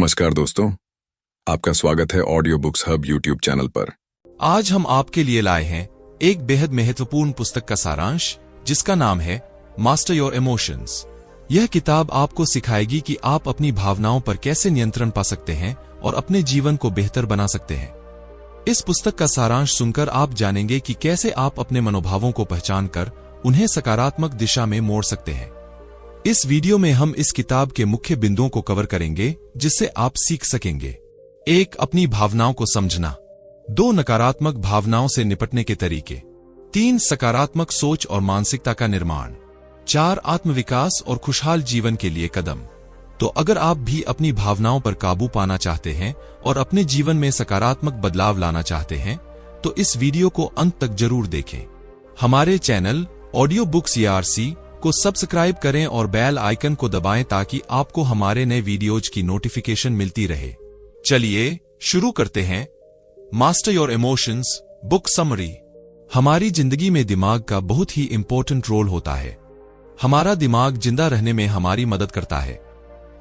नमस्कार दोस्तों, आपका स्वागत है audio books hub YouTube channel पर। आज हम आपके लिए लाए हैं एक बेहद महत्वपूर्ण पुस्तक का सारांश, जिसका नाम है मास्टर योर इमोशंस। यह किताब आपको सिखाएगी कि आप अपनी भावनाओं पर कैसे नियंत्रण पा सकते हैं और अपने जीवन को बेहतर बना सकते हैं। इस पुस्तक का सारांश सुनकर आप जानेंगे कि कैसे आप अपने मनोभावों को पहचान कर उन्हें सकारात्मक दिशा में मोड़ सकते हैं। इस वीडियो में हम इस किताब के मुख्य बिंदुओं को कवर करेंगे, जिससे आप सीख सकेंगे। 1. अपनी भावनाओं को समझना। 2. नकारात्मक भावनाओं से निपटने के तरीके। 3. सकारात्मक सोच और मानसिकता का निर्माण। 4. आत्मविकास और खुशहाल जीवन के लिए कदम। तो अगर आप भी अपनी भावनाओं पर काबू पाना चाहते हैं और अपने जीवन में सकारात्मक बदलाव लाना चाहते हैं, तो इस वीडियो को अंत तक जरूर देखें। हमारे चैनल ऑडियो बुक्स ERC को सब्सक्राइब करें और बेल आइकन को दबाएं ताकि आपको हमारे नए वीडियोज की नोटिफिकेशन मिलती रहे। चलिए शुरू करते हैं। Master your emotions book summary. हमारी जिंदगी में दिमाग का बहुत ही इंपॉर्टेंट रोल होता है। हमारा दिमाग जिंदा रहने में हमारी मदद करता है,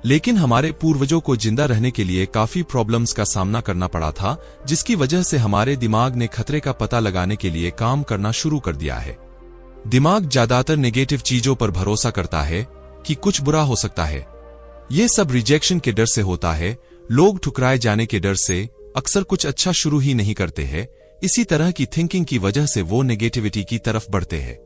लेकिन हमारे पूर्वजों को जिंदा रहने के लिए काफी प्रॉब्लम्स का सामना करना पड़ा था, जिसकी वजह से हमारे दिमाग ने खतरे का पता लगाने के लिए काम करना शुरू कर दिया है। दिमाग ज्यादातर नेगेटिव चीजों पर भरोसा करता है कि कुछ बुरा हो सकता है। यह सब रिजेक्शन के डर से होता है, लोग ठुकराए जाने के डर से अक्सर कुछ अच्छा शुरू ही नहीं करते हैं। इसी तरह की थिंकिंग की वजह से वो नेगेटिविटी की तरफ बढ़ते हैं।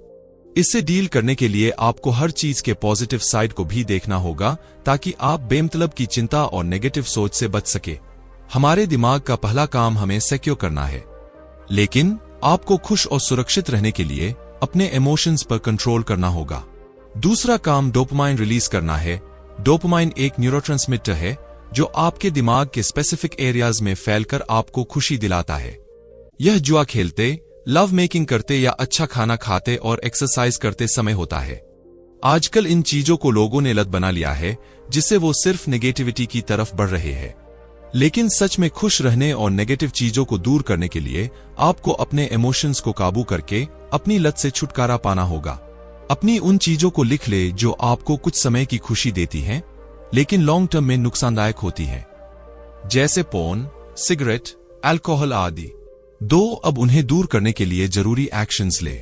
इससे डील करने के लिए आपको हर चीज के पॉजिटिव साइड को भी देखना होगा, ताकि आप बेमतलब की चिंता और नेगेटिव सोच से बच सके। हमारे दिमाग का पहला काम हमें सिक्योर करना है, लेकिन आपको खुश और सुरक्षित रहने के लिए अपने इमोशंस पर कंट्रोल करना होगा। दूसरा काम डोपामाइन रिलीज करना है। डोपामाइन एक न्यूरोट्रांसमीटर है जो आपके दिमाग के स्पेसिफिक एरियाज में फैलकर आपको खुशी दिलाता है। यह जुआ खेलते, लव मेकिंग करते या अच्छा खाना खाते और एक्सरसाइज करते समय होता है। आजकल इन चीजों को लोगों ने लत बना लिया है, जिससे वो सिर्फ नेगेटिविटी की तरफ बढ़ रहे हैं। लेकिन सच में खुश रहने और नेगेटिव चीजों को दूर करने के लिए आपको अपने इमोशंस को काबू करके अपनी लत से छुटकारा पाना होगा। अपनी उन चीजों को लिख ले जो आपको कुछ समय की खुशी देती हैं, लेकिन लॉन्ग टर्म में नुकसानदायक होती हैं, जैसे पोर्न, सिगरेट, अल्कोहल आदि। 2. अब उन्हें दूर करने के लिए जरूरी एक्शंस ले।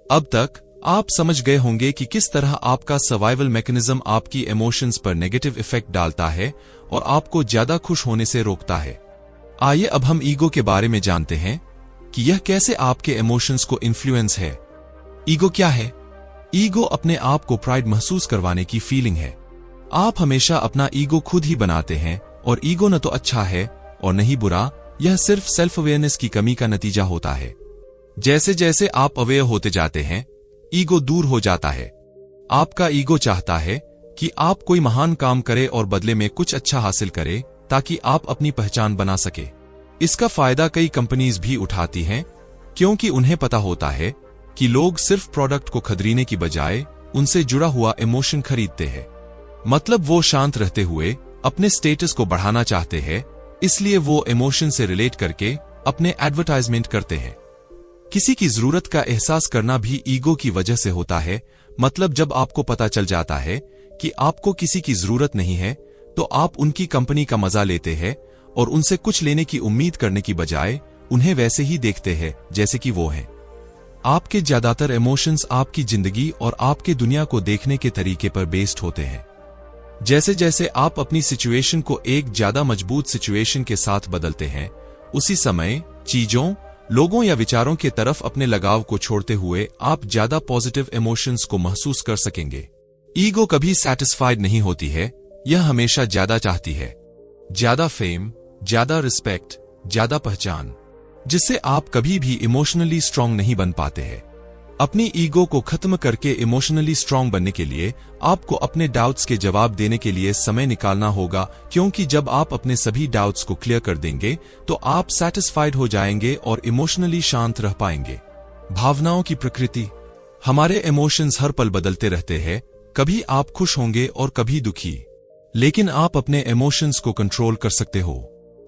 अब तक आप समझ गए होंगे कि किस तरह आपका सर्वाइवल मैकेनिज्म आपकी इमोशंस पर नेगेटिव इफेक्ट डालता है और आपको ज्यादा खुश होने से रोकता है। आइए अब हम ईगो के बारे में जानते हैं कि यह कैसे आपके इमोशंस को इन्फ्लुएंस है। ईगो क्या है? ईगो अपने आप को प्राइड महसूस करवाने की फीलिंग है। आप हमेशा अपना ईगो खुद ही बनाते हैं, और ईगो न तो अच्छा है और न ही बुरा, यह सिर्फ सेल्फ अवेयरनेस की कमी का नतीजा होता है। जैसे जैसे आप अवेयर होते जाते हैं, ईगो दूर हो जाता है। आपका ईगो चाहता है कि आप कोई महान काम करें और बदले में कुछ अच्छा हासिल करें, ताकि आप अपनी पहचान बना सके। इसका फायदा कई कंपनीज भी उठाती हैं, क्योंकि उन्हें पता होता है कि लोग सिर्फ प्रोडक्ट को खरीदने की बजाय उनसे जुड़ा हुआ इमोशन खरीदते हैं। मतलब वो शांत रहते हुए अपने स्टेटस को बढ़ाना चाहते हैं, इसलिए वो इमोशन से रिलेट करके अपने एडवर्टाइजमेंट करते हैं। किसी की जरूरत का एहसास करना भी ईगो की वजह से होता है। मतलब जब आपको पता चल जाता है कि आपको किसी की जरूरत नहीं है, तो आप उनकी कंपनी का मजा लेते हैं और उनसे कुछ लेने की उम्मीद करने की बजाय उन्हें वैसे ही देखते हैं जैसे कि वो हैं। आपके ज्यादातर इमोशंस आपकी जिंदगी और आपके दुनिया को देखने के तरीके पर बेस्ड होते हैं। जैसे जैसे आप अपनी सिचुएशन को एक ज्यादा मजबूत सिचुएशन के साथ बदलते हैं, उसी समय चीजों, लोगों या विचारों के तरफ अपने लगाव को छोड़ते हुए आप ज्यादा पॉजिटिव इमोशंस को महसूस कर सकेंगे। ईगो कभी सैटिस्फाइड नहीं होती है, यह हमेशा ज्यादा चाहती है। ज्यादा फेम, ज्यादा रिस्पेक्ट, ज्यादा पहचान, जिससे आप कभी भी इमोशनली स्ट्रांग नहीं बन पाते हैं। अपनी ईगो को खत्म करके इमोशनली स्ट्रांग बनने के लिए आपको अपने डाउट्स के जवाब देने के लिए समय निकालना होगा, क्योंकि जब आप अपने सभी डाउट्स को क्लियर कर देंगे तो आप सैटिस्फाइड हो जाएंगे और इमोशनली शांत रह पाएंगे। भावनाओं की प्रकृति। हमारे इमोशंस हर पल बदलते रहते हैं। कभी आप खुश होंगे और कभी दुखी, लेकिन आप अपने इमोशंस को कंट्रोल कर सकते हो।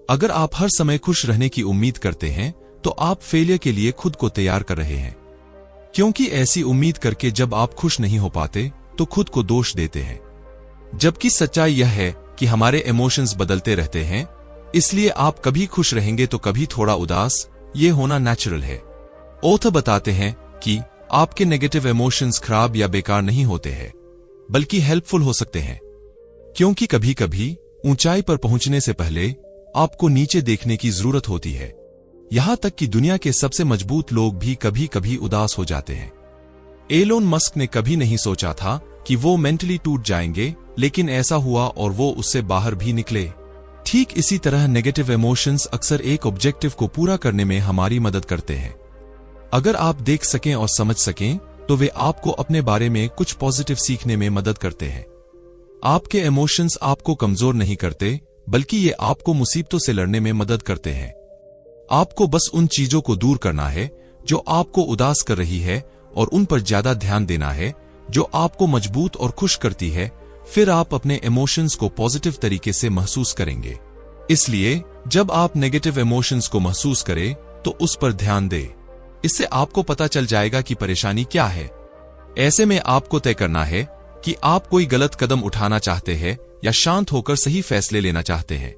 अगर आप हर समय खुश रहने की उम्मीद करते हैं, तो आप फेलियर के लिए खुद को तैयार कर रहे हैं, क्योंकि ऐसी उम्मीद करके जब आप खुश नहीं हो पाते तो खुद को दोष देते हैं। जबकि सच्चाई यह है कि हमारे इमोशंस बदलते रहते हैं, इसलिए आप कभी खुश रहेंगे तो कभी थोड़ा उदास, ये होना नेचुरल है। ऑथर बताते हैं कि आपके नेगेटिव इमोशंस खराब या बेकार नहीं होते हैं, बल्कि हेल्पफुल हो सकते हैं, क्योंकि कभी कभी ऊंचाई पर पहुंचने से पहले आपको नीचे देखने की जरूरत होती है। यहां तक कि दुनिया के सबसे मजबूत लोग भी कभी कभी उदास हो जाते हैं। एलोन मस्क ने कभी नहीं सोचा था कि वो मेंटली टूट जाएंगे, लेकिन ऐसा हुआ और वो उससे बाहर भी निकले। ठीक इसी तरह नेगेटिव इमोशंस अक्सर एक ऑब्जेक्टिव को पूरा करने में हमारी मदद करते हैं। अगर आप देख सकें और समझ सकें तो वे आपको अपने बारे में कुछ पॉजिटिव सीखने में मदद करते हैं। आपके इमोशंस आपको कमजोर नहीं करते, बल्कि ये आपको मुसीबतों से लड़ने में मदद करते हैं। आपको बस उन चीजों को दूर करना है जो आपको उदास कर रही है और उन पर ज्यादा ध्यान देना है जो आपको मजबूत और खुश करती है। फिर आप अपने इमोशंस को पॉजिटिव तरीके से महसूस करेंगे। इसलिए जब आप नेगेटिव इमोशंस को महसूस करें तो उस पर ध्यान दें। इससे आपको पता चल जाएगा कि परेशानी क्या है। ऐसे में आपको तय करना है कि आप कोई गलत कदम उठाना चाहते हैं या शांत होकर सही फैसले लेना चाहते हैं।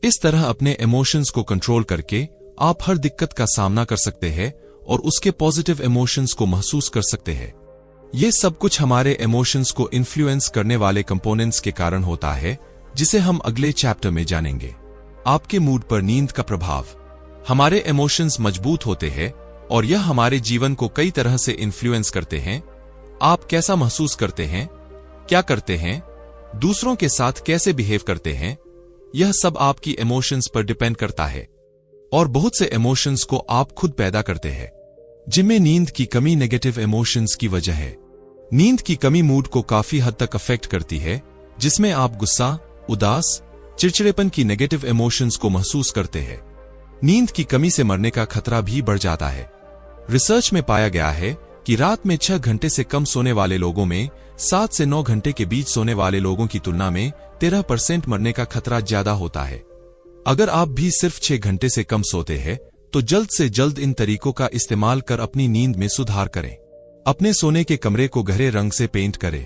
इस तरह अपने इमोशंस को कंट्रोल करके आप हर दिक्कत का सामना कर सकते हैं और उसके पॉजिटिव इमोशंस को महसूस कर सकते हैं। ये सब कुछ हमारे इमोशंस को इन्फ्लुएंस करने वाले कंपोनेंट्स के कारण होता है, जिसे हम अगले चैप्टर में जानेंगे। आपके मूड पर नींद का प्रभाव। हमारे इमोशंस मजबूत होते हैं और यह हमारे जीवन को कई तरह से इन्फ्लुएंस करते हैं। आप कैसा महसूस करते हैं, क्या करते हैं, दूसरों के साथ कैसे बिहेव करते हैं, यह सब आपकी इमोशंस पर डिपेंड करता है। और बहुत से इमोशंस को आप खुद पैदा करते हैं, जिनमें नींद की कमी नेगेटिव इमोशंस की वजह है। नींद की कमी मूड को काफी हद तक अफेक्ट करती है, जिसमें आप गुस्सा, उदास, चिड़चिड़ेपन की नेगेटिव इमोशंस को महसूस करते हैं। नींद की कमी से मरने का खतरा भी बढ़ जाता है। रिसर्च में पाया गया है कि रात में 6 घंटे से कम सोने वाले लोगों में 7 से 9 घंटे के बीच सोने वाले लोगों की तुलना में 13% मरने का खतरा ज्यादा होता है। अगर आप भी सिर्फ 6 घंटे से कम सोते हैं तो जल्द से जल्द इन तरीकों का इस्तेमाल कर अपनी नींद में सुधार करें। अपने सोने के कमरे को गहरे रंग से पेंट करें,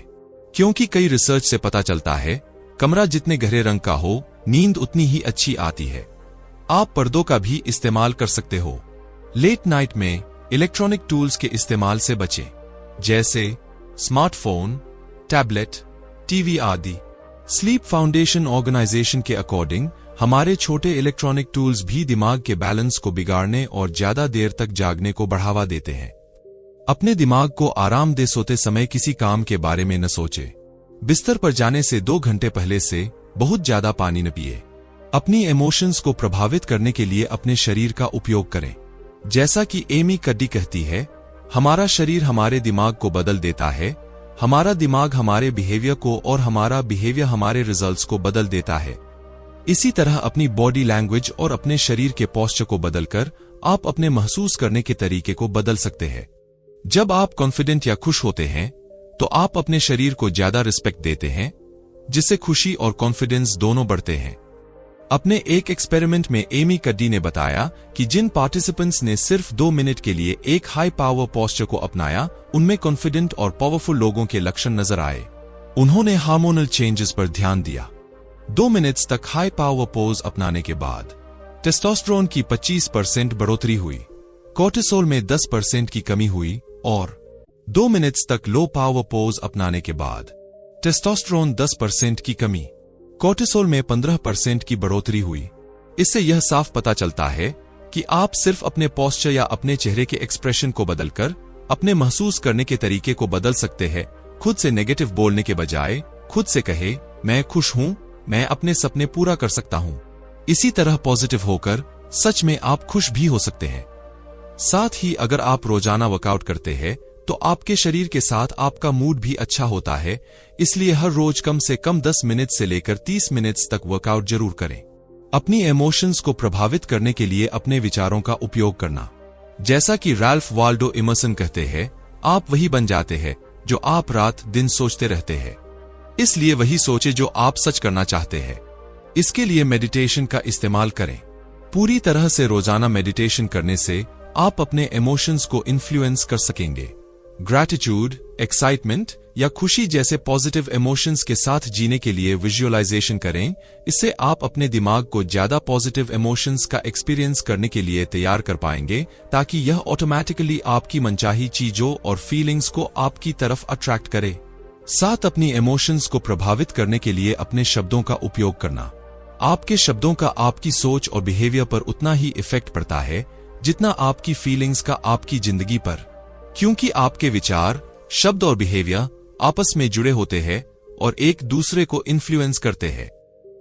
क्योंकि कई रिसर्च से पता चलता है कमरा जितने गहरे रंग का हो, नींद उतनी ही अच्छी आती है। आप पर्दों का भी इस्तेमाल कर सकते हो। लेट नाइट में इलेक्ट्रॉनिक टूल्स के इस्तेमाल से बचें, जैसे स्मार्टफोन, टैबलेट, टीवी आदि। स्लीप फाउंडेशन ऑर्गेनाइजेशन के अकॉर्डिंग हमारे छोटे इलेक्ट्रॉनिक टूल्स भी दिमाग के बैलेंस को बिगाड़ने और ज्यादा देर तक जागने को बढ़ावा देते हैं। अपने दिमाग को आराम दे सोते समय किसी काम के बारे में न सोचें। बिस्तर पर जाने से 2 घंटे पहले से बहुत ज्यादा पानी न पिए। अपनी इमोशंस को प्रभावित करने के लिए अपने शरीर का उपयोग करें। जैसा कि एमी कड्डी कहती है, हमारा शरीर हमारे दिमाग को बदल देता है, हमारा दिमाग हमारे बिहेवियर को और हमारा बिहेवियर हमारे रिजल्ट्स को बदल देता है। इसी तरह अपनी बॉडी लैंग्वेज और अपने शरीर के पोस्चर को बदलकर आप अपने महसूस करने के तरीके को बदल सकते हैं। जब आप कॉन्फिडेंट या खुश होते हैं तो आप अपने शरीर को ज्यादा रिस्पेक्ट देते हैं, जिससे खुशी और कॉन्फिडेंस दोनों बढ़ते हैं। अपने एक एक्सपेरिमेंट में एमी कड्डी ने बताया कि जिन पार्टिसिपेंट्स ने सिर्फ 2 मिनट के लिए एक हाई पावर पोस्चर को अपनाया, उनमें कॉन्फिडेंट और पावरफुल लोगों के लक्षण नजर आए। उन्होंने हार्मोनल चेंजेस पर ध्यान दिया। 2 मिनट्स तक हाई पावर पोज अपनाने के बाद टेस्टोस्टेरोन की 25% बढ़ोतरी हुई, कोर्टिसोल में 10% की कमी हुई और 2 मिनट्स तक लो पावर पोज अपनाने के बाद टेस्टोस्टेरोन 10% की कमी, कोर्टिसोल में 15% की बढ़ोतरी हुई। इससे यह साफ पता चलता है कि आप सिर्फ अपने पोस्चर या अपने चेहरे के एक्सप्रेशन को बदलकर अपने महसूस करने के तरीके को बदल सकते हैं। खुद से नेगेटिव बोलने के बजाय खुद से कहे, मैं खुश हूं, मैं अपने सपने पूरा कर सकता हूं। इसी तरह पॉजिटिव होकर सच में आप खुश भी हो सकते हैं। साथ ही अगर आप रोजाना वर्कआउट करते हैं तो आपके शरीर के साथ आपका मूड भी अच्छा होता है। इसलिए हर रोज कम से कम 10 मिनट से लेकर 30 मिनट तक वर्कआउट जरूर करें। अपनी इमोशंस को प्रभावित करने के लिए अपने विचारों का उपयोग करना। जैसा कि रैल्फ वाल्डो इमर्सन कहते हैं, आप वही बन जाते हैं जो आप रात दिन सोचते रहते हैं। इसलिए वही सोचे जो आप सच करना चाहते हैं। इसके लिए मेडिटेशन का इस्तेमाल करें। पूरी तरह से रोजाना मेडिटेशन करने से आप अपने इमोशंस को इन्फ्लुएंस कर सकेंगे। ग्रैटिट्यूड, एक्साइटमेंट, या खुशी जैसे पॉजिटिव इमोशंस के साथ जीने के लिए विजुअलाइजेशन करें। इससे आप अपने दिमाग को ज्यादा पॉजिटिव इमोशंस का एक्सपीरियंस करने के लिए तैयार कर पाएंगे, ताकि यह ऑटोमेटिकली आपकी मनचाही चीजों और फीलिंग्स को आपकी तरफ अट्रैक्ट करे। साथ अपनी इमोशंस को प्रभावित करने के लिए अपने शब्दों का उपयोग करना। आपके शब्दों का आपकी सोच और बिहेवियर पर उतना ही इफेक्ट पड़ता है जितना आपकी फीलिंग्स का आपकी जिंदगी पर, क्योंकि आपके विचार, शब्द और बिहेवियर आपस में जुड़े होते हैं और एक दूसरे को इन्फ्लुएंस करते हैं।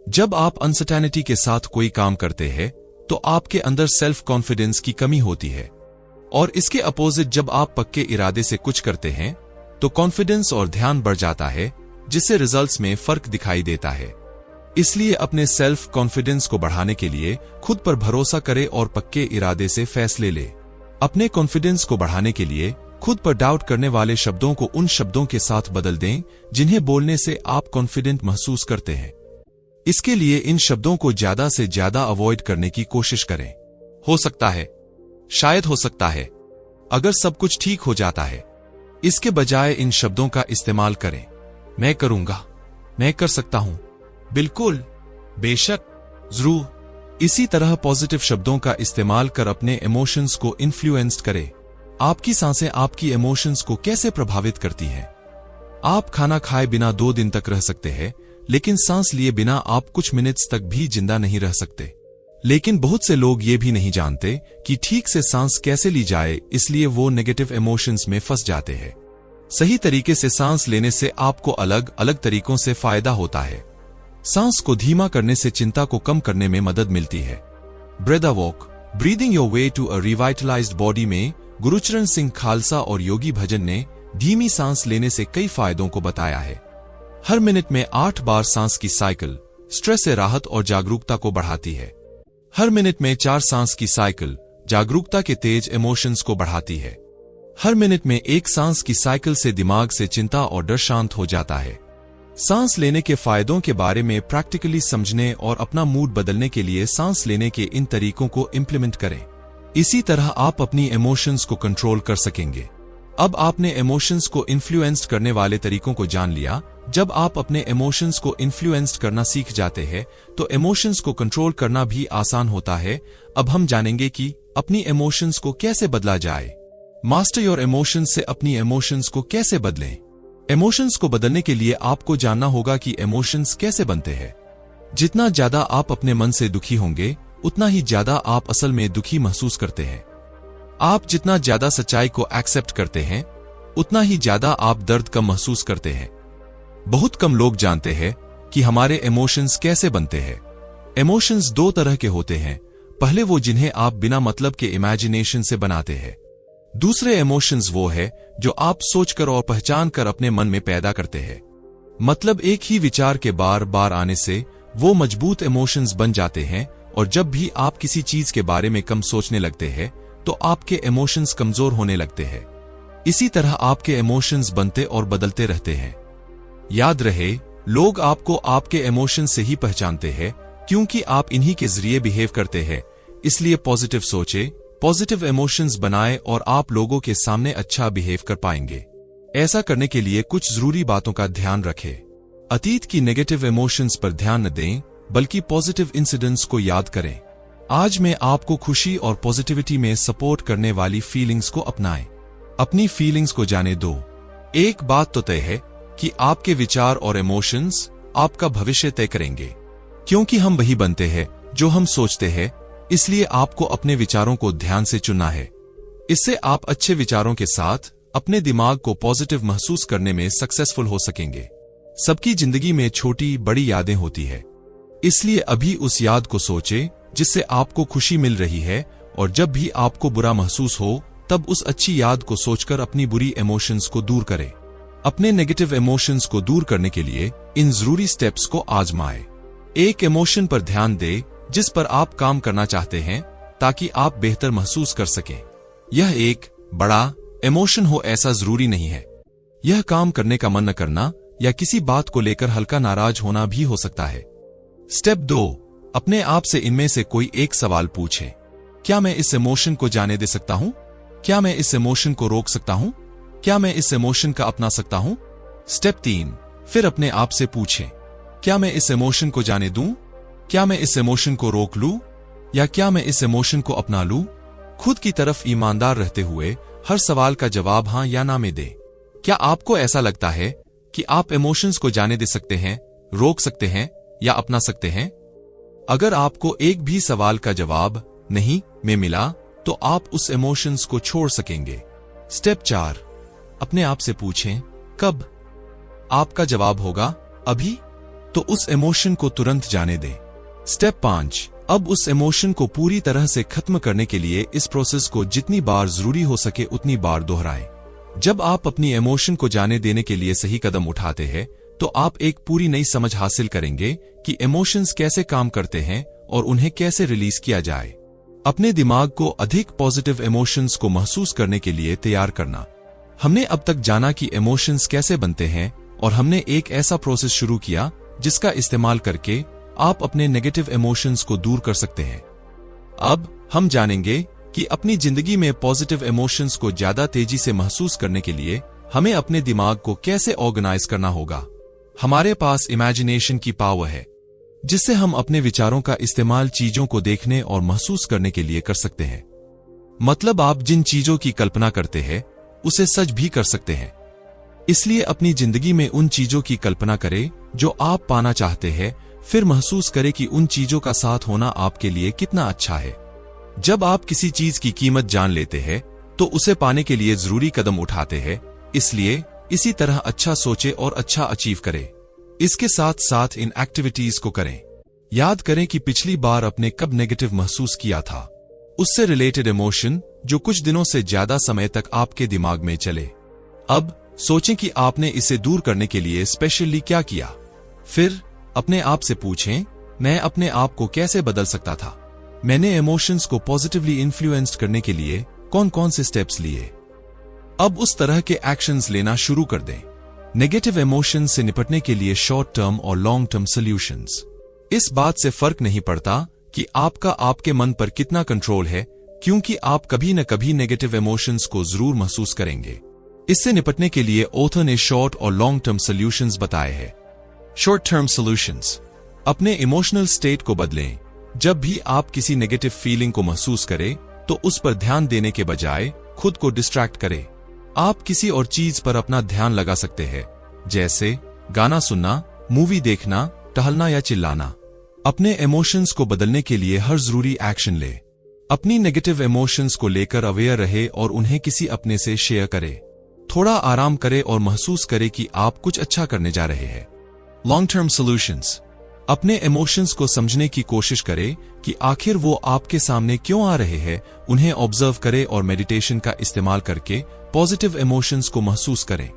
जब आप अनसर्टेनिटी के साथ कोई काम करते हैं तो आपके अंदर सेल्फ कॉन्फिडेंस की कमी होती है, और इसके अपोजिट जब आप पक्के इरादे से कुछ करते हैं तो कॉन्फिडेंस और ध्यान बढ़ जाता है, जिससे रिजल्ट्स में फर्क दिखाई देता है। इसलिए अपने सेल्फ कॉन्फिडेंस को बढ़ाने के लिए खुद पर भरोसा करें और पक्के इरादे से फैसले ले। अपने कॉन्फिडेंस को बढ़ाने के लिए खुद पर डाउट करने वाले शब्दों को उन शब्दों के साथ बदल दें जिन्हें बोलने से आप कॉन्फिडेंट महसूस करते हैं। इसके लिए इन शब्दों को ज्यादा से ज्यादा अवॉइड करने की कोशिश करें। हो सकता है, शायद हो सकता है, अगर सब कुछ ठीक हो जाता है। इसके बजाय इन शब्दों का इस्तेमाल करें। मैं करूंगा, मैं कर सकता हूं, बिल्कुल, बेशक, जरूर। इसी तरह पॉजिटिव शब्दों का इस्तेमाल कर अपने इमोशंस को इन्फ्लुएंस्ड करें। आपकी सांसें आपकी इमोशंस को कैसे प्रभावित करती हैं? आप खाना खाए बिना 2 दिन तक रह सकते हैं, लेकिन सांस लिए बिना आप कुछ मिनट्स तक भी जिंदा नहीं रह सकते। लेकिन बहुत से लोग ये भी नहीं जानते कि ठीक से सांस कैसे ली जाए, इसलिए वो नेगेटिव इमोशंस में फंस जाते हैं। सही तरीके से सांस लेने से आपको अलग अलग तरीकों से फायदा होता है। सांस को धीमा करने से चिंता को कम करने में मदद मिलती है। Breath a walk, breathing your way to a revitalized body में गुरुचरण सिंह खालसा और योगी भजन ने धीमी सांस लेने से कई फायदों को बताया है। हर मिनट में 8 बार सांस की साइकिल स्ट्रेस से राहत और जागरूकता को बढ़ाती है। हर मिनट में 4 सांस की साइकिल जागरूकता के तेज इमोशंस को बढ़ाती है। हर मिनट में 1 सांस की साइकिल से दिमाग से चिंता और डर शांत हो जाता है। सांस लेने के फायदों के बारे में प्रैक्टिकली समझने और अपना मूड बदलने के लिए सांस लेने के इन तरीकों को इम्प्लीमेंट करें। इसी तरह आप अपनी इमोशंस को कंट्रोल कर सकेंगे। अब आपने इमोशंस को इन्फ्लुएंस्ड करने वाले तरीकों को जान लिया। जब आप अपने इमोशंस को इन्फ्लुएंस्ड करना सीख जाते हैं तो इमोशंस को कंट्रोल करना भी आसान होता है। अब हम जानेंगे कि अपनी इमोशंस को कैसे बदला जाए। मास्टर योर इमोशंस से अपनी इमोशंस को कैसे बदलें? इमोशंस को बदलने के लिए आपको जानना होगा कि इमोशंस कैसे बनते हैं। जितना ज्यादा आप अपने मन से दुखी होंगे, उतना ही ज्यादा आप असल में दुखी महसूस करते हैं। आप जितना ज्यादा सच्चाई को एक्सेप्ट करते हैं, उतना ही ज्यादा आप दर्द कम महसूस करते हैं। बहुत कम लोग जानते हैं कि हमारे इमोशंस कैसे बनते हैं। इमोशंस 2 तरह के होते हैं। पहले वो जिन्हें आप बिना मतलब के इमेजिनेशन से बनाते हैं। दूसरे इमोशंस वो है जो आप सोचकर और पहचान कर अपने मन में पैदा करते हैं। मतलब एक ही विचार के बार बार आने से वो मजबूत इमोशंस बन जाते हैं, और जब भी आप किसी चीज के बारे में कम सोचने लगते हैं तो आपके इमोशंस कमजोर होने लगते हैं। इसी तरह आपके इमोशंस बनते और बदलते रहते हैं। याद रहे, लोग आपको आपके इमोशंस से ही पहचानते हैं, क्योंकि आप इन्हीं के जरिए बिहेव करते हैं। इसलिए पॉजिटिव सोचें, पॉजिटिव इमोशंस बनाएं और आप लोगों के सामने अच्छा बिहेव कर पाएंगे। ऐसा करने के लिए कुछ जरूरी बातों का ध्यान रखें। अतीत की नेगेटिव इमोशंस पर ध्यान न दें, बल्कि पॉजिटिव इंसिडेंट्स को याद करें। आज मैं आपको खुशी और पॉजिटिविटी में सपोर्ट करने वाली फीलिंग्स को अपनाएं। अपनी फीलिंग्स को जाने दो। एक बात तो तय है कि आपके विचार और इमोशंस आपका भविष्य तय करेंगे, क्योंकि हम वही बनते हैं जो हम सोचते हैं। इसलिए आपको अपने विचारों को ध्यान से चुनना है। इससे आप अच्छे विचारों के साथ अपने दिमाग को पॉजिटिव महसूस करने में सक्सेसफुल हो सकेंगे। सबकी जिंदगी में छोटी बड़ी यादें होती है, इसलिए अभी उस याद को सोचें जिससे आपको खुशी मिल रही है, और जब भी आपको बुरा महसूस हो तब उस अच्छी याद को सोचकर अपनी बुरी इमोशंस को दूर करें। अपने नेगेटिव इमोशंस को दूर करने के लिए इन जरूरी स्टेप्स को आजमाएं। एक इमोशन पर ध्यान दें जिस पर आप काम करना चाहते हैं, ताकि आप बेहतर महसूस कर सकें। यह एक बड़ा इमोशन हो ऐसा जरूरी नहीं है। यह काम करने का मन न करना या किसी बात को लेकर हल्का नाराज होना भी हो सकता है। स्टेप 2, अपने आप से इनमें से कोई एक सवाल पूछें। क्या मैं इस इमोशन को जाने दे सकता हूं? क्या मैं इस इमोशन को रोक सकता हूं? क्या मैं इस इमोशन का अपना सकता हूं? स्टेप 3, फिर अपने आप से पूछें, क्या मैं इस इमोशन को जाने दूं? क्या मैं इस इमोशन को रोक लूं? या क्या मैं इस इमोशन को अपना लूं? खुद की तरफ ईमानदार रहते हुए हर सवाल का जवाब हां या ना में दें। क्या आपको ऐसा लगता है कि आप इमोशंस को जाने दे सकते हैं, रोक सकते हैं या अपना सकते हैं? अगर आपको एक भी सवाल का जवाब नहीं में मिला, तो आप उस इमोशंस को छोड़ सकेंगे। स्टेप 4, अपने आप से पूछें, कब? आपका जवाब होगा अभी, तो उस इमोशन को तुरंत जाने दें। स्टेप 5, अब उस इमोशन को पूरी तरह से खत्म करने के लिए इस प्रोसेस को जितनी बार जरूरी हो सके उतनी बार दोहराएं। जब आप अपनी इमोशन को जाने देने के लिए सही कदम उठाते हैं, तो आप एक पूरी नई समझ हासिल करेंगे कि इमोशंस कैसे काम करते हैं और उन्हें कैसे रिलीज किया जाए। अपने दिमाग को अधिक पॉजिटिव इमोशंस को महसूस करने के लिए तैयार करना। हमने अब तक जाना कि इमोशंस कैसे बनते हैं, और हमने एक ऐसा प्रोसेस शुरू किया जिसका इस्तेमाल करके आप अपने नेगेटिव इमोशंस को दूर कर सकते हैं। अब हम जानेंगे कि अपनी जिंदगी में पॉजिटिव इमोशंस को ज्यादा तेजी से महसूस करने के लिए हमें अपने दिमाग को कैसे ऑर्गेनाइज करना होगा। हमारे पास इमेजिनेशन की पावर है, जिससे हम अपने विचारों का इस्तेमाल चीजों को देखने और महसूस करने के लिए कर सकते हैं। मतलब आप जिन चीजों की कल्पना करते हैं, उसे सच भी कर सकते हैं। इसलिए अपनी जिंदगी में उन चीजों की कल्पना करें जो आप पाना चाहते हैं, फिर महसूस करें कि उन चीजों का साथ होना आपके लिए कितना अच्छा है। जब आप किसी चीज की कीमत जान लेते हैं, तो उसे पाने के लिए जरूरी कदम उठाते हैं। इसलिए इसी तरह अच्छा सोचे और अच्छा अचीव करें। इसके साथ साथ इन एक्टिविटीज को करें। याद करें कि पिछली बार आपने कब नेगेटिव महसूस किया था, उससे रिलेटेड इमोशन जो कुछ दिनों से ज्यादा समय तक आपके दिमाग में चले। अब सोचें कि आपने इसे दूर करने के लिए स्पेशली क्या किया। फिर अपने आप से पूछें, मैं अपने आप को कैसे बदल सकता था? मैंने इमोशंस को पॉजिटिवली इन्फ्लुएंस्ड करने के लिए कौन कौन से स्टेप्स लिए? अब उस तरह के एक्शंस लेना शुरू कर दें। नेगेटिव इमोशंस से निपटने के लिए शॉर्ट टर्म और लॉन्ग टर्म सॉल्यूशंस। इस बात से फर्क नहीं पड़ता कि आपका आपके मन पर कितना कंट्रोल है, क्योंकि आप कभी न कभी नेगेटिव इमोशंस को जरूर महसूस करेंगे। इससे निपटने के लिए ऑथर ने शॉर्ट और लॉन्ग टर्म सॉल्यूशंस बताए हैं। शॉर्ट टर्म सॉल्यूशंस, अपने इमोशनल स्टेट को बदलें। जब भी आप किसी नेगेटिव फीलिंग को महसूस करें, तो उस पर ध्यान देने के बजाय खुद को डिस्ट्रैक्ट करें। आप किसी और चीज पर अपना ध्यान लगा सकते हैं, जैसे गाना सुनना, मूवी देखना, टहलना या चिल्लाना। अपने इमोशंस को बदलने के लिए हर जरूरी एक्शन ले। अपनी नेगेटिव इमोशंस को लेकर अवेयर रहे और उन्हें किसी अपने से शेयर करें। थोड़ा आराम करें और महसूस करें कि आप कुछ अच्छा करने जा रहे हैं। लॉन्ग टर्म सॉल्यूशंस, अपने इमोशंस को समझने की कोशिश करें कि आखिर वो आपके सामने क्यों आ रहे हैं। उन्हें ऑब्जर्व करें और मेडिटेशन का इस्तेमाल करके पॉजिटिव इमोशंस को महसूस करें।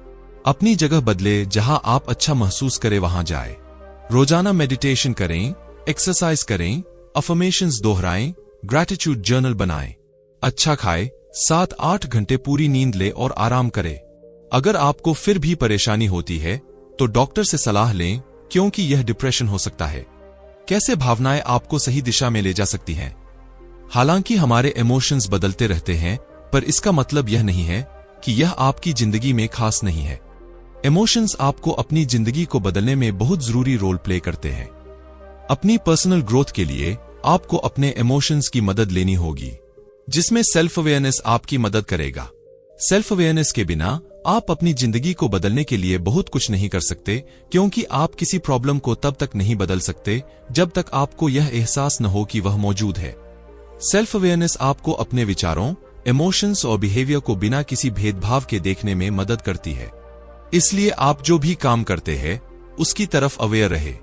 अपनी जगह बदले, जहां आप अच्छा महसूस करें वहां जाए। रोजाना मेडिटेशन करें, एक्सरसाइज करें, अफर्मेशंस दोहराएं, ग्रैटिट्यूड जर्नल बनाएं। अच्छा खाएं, 7-8 घंटे पूरी नींद ले और आराम करें। अगर आपको फिर भी परेशानी होती है, तो डॉक्टर से सलाह लें, क्योंकि यह डिप्रेशन हो सकता है। कैसे भावनाएं आपको सही दिशा में ले जा सकती हैं? हालांकि हमारे इमोशंस बदलते रहते हैं, पर इसका मतलब यह नहीं है कि यह आपकी जिंदगी में खास नहीं है। इमोशंस आपको अपनी जिंदगी को बदलने में बहुत जरूरी रोल प्ले करते हैं। अपनी पर्सनल ग्रोथ के लिए आपको अपने इमोशंस की मदद लेनी होगी, जिसमें सेल्फ अवेयरनेस आपकी मदद करेगा। सेल्फ अवेयरनेस के बिना आप अपनी जिंदगी को बदलने के लिए बहुत कुछ नहीं कर सकते, क्योंकि आप किसी प्रॉब्लम को तब तक नहीं बदल सकते जब तक आपको यह एहसास न हो कि वह मौजूद है। सेल्फ अवेयरनेस आपको अपने विचारों, इमोशंस और बिहेवियर को बिना किसी भेदभाव के देखने में मदद करती है। इसलिए आप जो भी काम करते हैं, उसकी तरफ अवेयर रहे।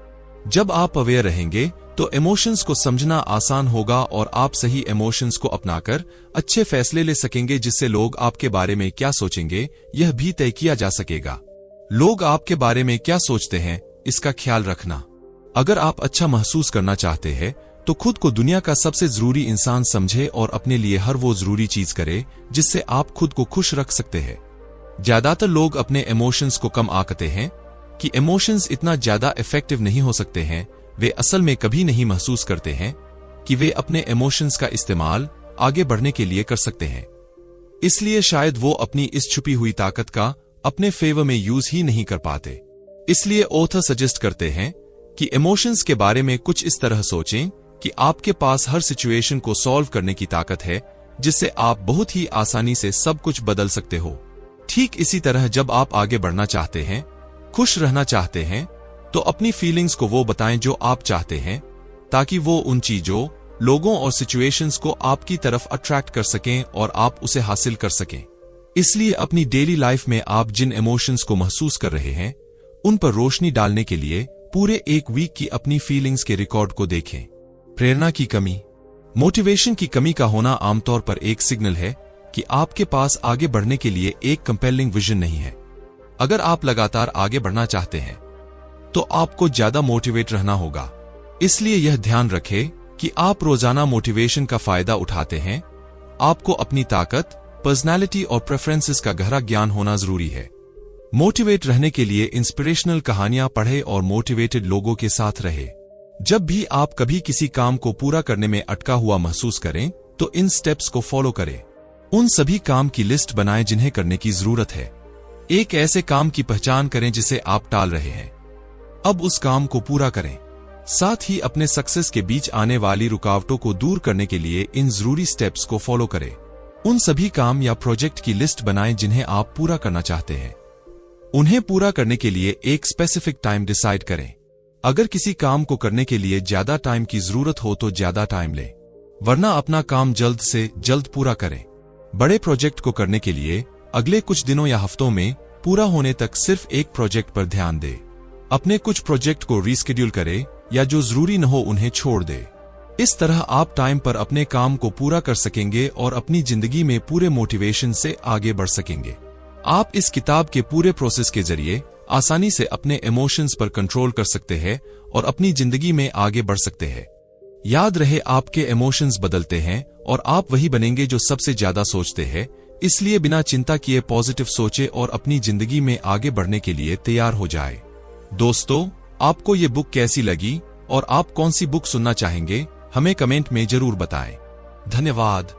जब आप अवेयर रहेंगे, तो इमोशंस को समझना आसान होगा और आप सही इमोशंस को अपनाकर अच्छे फैसले ले सकेंगे, जिससे लोग आपके बारे में क्या सोचेंगे यह भी तय किया जा सकेगा। लोग आपके बारे में क्या सोचते हैं, इसका ख्याल रखना। अगर आप अच्छा महसूस करना चाहते हैं, तो खुद को दुनिया का सबसे जरूरी इंसान समझे और अपने लिए हर वो जरूरी चीज करे जिससे आप खुद को खुश रख सकते हैं। ज्यादातर लोग अपने इमोशंस को कम आंकते हैं कि इमोशंस इतना ज्यादा इफेक्टिव नहीं हो सकते हैं। वे असल में कभी नहीं महसूस करते हैं कि वे अपने इमोशंस का इस्तेमाल आगे बढ़ने के लिए कर सकते हैं। इसलिए शायद वो अपनी इस छुपी हुई ताकत का अपने फेवर में यूज ही नहीं कर पाते। इसलिए ऑथर सजेस्ट करते हैं कि इमोशंस के बारे में कुछ इस तरह सोचें कि आपके पास हर सिचुएशन को सॉल्व करने की ताकत है, जिससे आप बहुत ही आसानी से सब कुछ बदल सकते हो। ठीक इसी तरह जब आप आगे बढ़ना चाहते हैं, खुश रहना चाहते हैं, तो अपनी फीलिंग्स को वो बताएं जो आप चाहते हैं, ताकि वो उन चीजों, लोगों और सिचुएशंस को आपकी तरफ अट्रैक्ट कर सकें और आप उसे हासिल कर सकें। इसलिए अपनी डेली लाइफ में आप जिन इमोशंस को महसूस कर रहे हैं, उन पर रोशनी डालने के लिए पूरे एक वीक की अपनी फीलिंग्स के रिकॉर्ड को देखें। प्रेरणा की कमी। मोटिवेशन की कमी का होना आमतौर पर एक सिग्नल है कि आपके पास आगे बढ़ने के लिए एक कंपेलिंग विजन नहीं है। अगर आप लगातार आगे बढ़ना चाहते हैं, तो आपको ज्यादा मोटिवेट रहना होगा। इसलिए यह ध्यान रखें कि आप रोजाना मोटिवेशन का फायदा उठाते हैं। आपको अपनी ताकत, पर्सनैलिटी और प्रेफरेंसेस का गहरा ज्ञान होना जरूरी है। मोटिवेट रहने के लिए इंस्पिरेशनल कहानियां पढ़ें और मोटिवेटेड लोगों के साथ रहे। जब भी आप कभी किसी काम को पूरा करने में अटका हुआ महसूस करें, तो इन स्टेप्स को फॉलो करें। उन सभी काम की लिस्ट बनाएं जिन्हें करने की जरूरत है। एक ऐसे काम की पहचान करें जिसे आप टाल रहे हैं। अब उस काम को पूरा करें। साथ ही अपने सक्सेस के बीच आने वाली रुकावटों को दूर करने के लिए इन जरूरी स्टेप्स को फॉलो करें। उन सभी काम या प्रोजेक्ट की लिस्ट बनाएं जिन्हें आप पूरा करना चाहते हैं। उन्हें पूरा करने के लिए एक स्पेसिफिक टाइम डिसाइड करें। अगर किसी काम को करने के लिए ज्यादा टाइम की जरूरत हो तो ज्यादा टाइम लें, वरना अपना काम जल्द से जल्द पूरा करें। बड़े प्रोजेक्ट को करने के लिए अगले कुछ दिनों या हफ्तों में पूरा होने तक सिर्फ एक प्रोजेक्ट पर ध्यान दें। अपने कुछ प्रोजेक्ट को रीस्केड्यूल करें या जो जरूरी न हो उन्हें छोड़ दें। इस तरह आप टाइम पर अपने काम को पूरा कर सकेंगे और अपनी जिंदगी में पूरे मोटिवेशन से आगे बढ़ सकेंगे। आप इस किताब के पूरे प्रोसेस के जरिए आसानी से अपने इमोशंस पर कंट्रोल कर सकते हैं और अपनी जिंदगी में आगे बढ़ सकते हैं। याद रहे, आपके इमोशंस बदलते हैं और आप वही बनेंगे जो सबसे ज्यादा सोचते हैं। इसलिए बिना चिंता किए पॉजिटिव सोचे और अपनी जिंदगी में आगे बढ़ने के लिए तैयार हो जाए। दोस्तों, आपको ये बुक कैसी लगी और आप कौन सी बुक सुनना चाहेंगे, हमें कमेंट में जरूर बताएं। धन्यवाद।